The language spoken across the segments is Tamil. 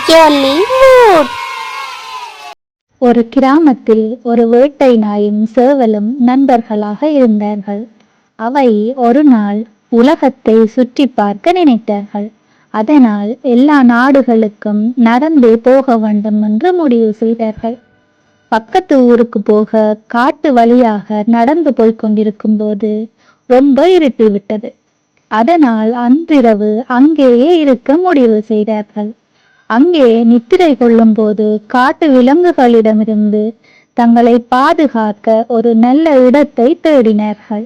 Jolly mood. ஒரு கிராமத்தில் ஒரு வேட்டை நாயும் சேவலும் நண்பர்களாக இருந்தார்கள். அவை ஒரு நாள் உலகத்தை சுற்றி பார்க்க நினைத்தார்கள். அதனால் எல்லா நாடுகளுக்கும் நடந்தே போக வேண்டும் என்று முடிவு செய்தார்கள். பக்கத்து ஊருக்கு போக காட்டு வழியாக நடந்து போய்க் கொண்டிருக்கும் போது ரொம்ப இருட்டி விட்டது. அதனால் அன்றிரவு அங்கேயே இருக்க முடிவு செய்தார்கள். அங்கே நித்திரை கொள்ளும் போது காட்டு விலங்குகளிடமிருந்து தங்களை பாதுகாக்க ஒரு நல்ல இடத்தை தேடினார்கள்.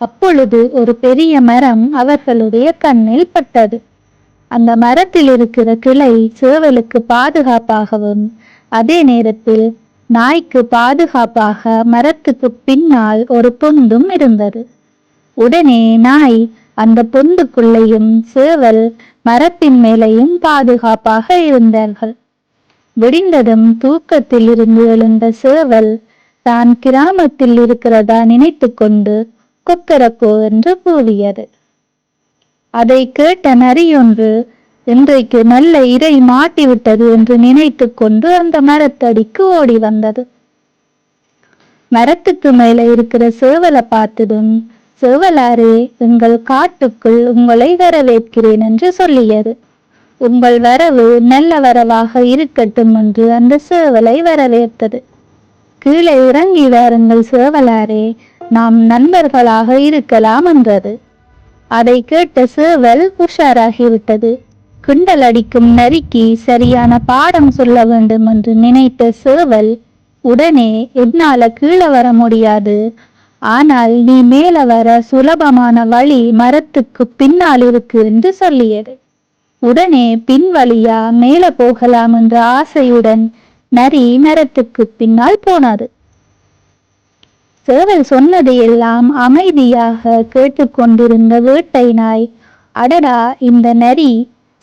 அப்பொழுது ஒரு பெரிய மரம் அவர்களுடைய கண்ணில் பட்டது. அந்த மரத்தில் இருக்கிற கிளை சேவலுக்கு பாதுகாப்பாகவும் அதே நேரத்தில் நாய்க்கு பாதுகாப்பாக மரத்துக்கு பின்னால் ஒரு பொந்தும் இருந்தது. உடனே நாய் அந்த பொந்துக்குள்ளேயும் சேவல் மரத்தின் மேலேயும் பாதுகாப்பாக இருந்தார்கள். விடிந்ததும் தூக்கத்தில் இருந்து எழுந்த சேவல் தான் கிராமத்தில் இருக்கிறதா நினைத்து கொண்டு கொக்கரக்கோ என்று கூவியது. அதை கேட்ட நரியொன்று இன்றைக்கு நல்ல இரை மாட்டிவிட்டது என்று நினைத்து கொண்டு அந்த மரத்தடிக்கு ஓடி வந்தது. மரத்துக்கு மேலே இருக்கிற சேவலை பார்த்ததும், சேவலாரே, எங்கள் காட்டுக்குள் உங்களை வரவேற்கிறேன் என்று சொல்லியது. உங்கள் வரவு நல்ல வரவாக இருக்கட்டும் என்று அந்த சேவலை வரவேற்றது. கீழே இறங்கி வாருங்கள் சேவலாரே, நாம் நண்பர்களாக இருக்கலாம் என்றது. அதை கேட்ட சேவல் உஷாராகிவிட்டது. கிண்டல் அடிக்கும் நரிக்கு சரியான பாடம் சொல்ல வேண்டும் என்று நினைத்த சேவல் உடனே, என்னால கீழே வர முடியாது, ஆனால் நீ மேல வர சுலபமான வழி மரத்துக்கு பின்னால் இருக்கு என்று சொல்லியது. உடனே பின் வழியா மேல போகலாம் என்ற ஆசையுடன் நரி மரத்துக்கு பின்னால் போனது. சேவல் சொன்னதையெல்லாம் அமைதியாக கேட்டுக்கொண்டிருந்த வேட்டை நாய், அடடா, இந்த நரி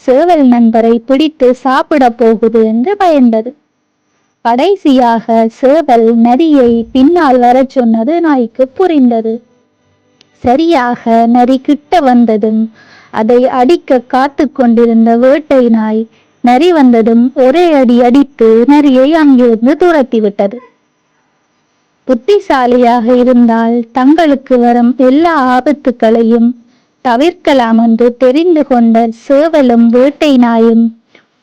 சேவல் நண்பரை பிடித்து சாப்பிட போகுது என்று பயந்தது. கடைசியாக சேவல் நரியை பின்னால் வர சொன்னது நாய்க்கு புரிந்தது. சரியாக நரி கிட்ட வந்ததும் அதை அடிக்க காத்து கொண்டிருந்த வேட்டை நாய் நரி வந்ததும் ஒரே அடி அடித்து நரியை அங்கிருந்து துரத்தி விட்டது. புத்திசாலியாக இருந்தால் தங்களுக்கு வரும் எல்லா ஆபத்துக்களையும் தவிர்க்கலாம் என்று தெரிந்து கொண்ட சேவலும் வேட்டை நாயும்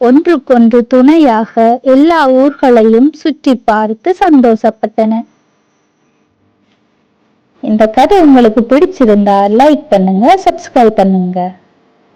ஒன்றுக்கொன்று துணையாக எல்லா ஊர்களையும் சுற்றி பார்த்து சந்தோஷப்பட்டன. இந்த கதை உங்களுக்கு பிடிச்சிருந்தா லைக் பண்ணுங்க, சப்ஸ்கிரைப் பண்ணுங்க.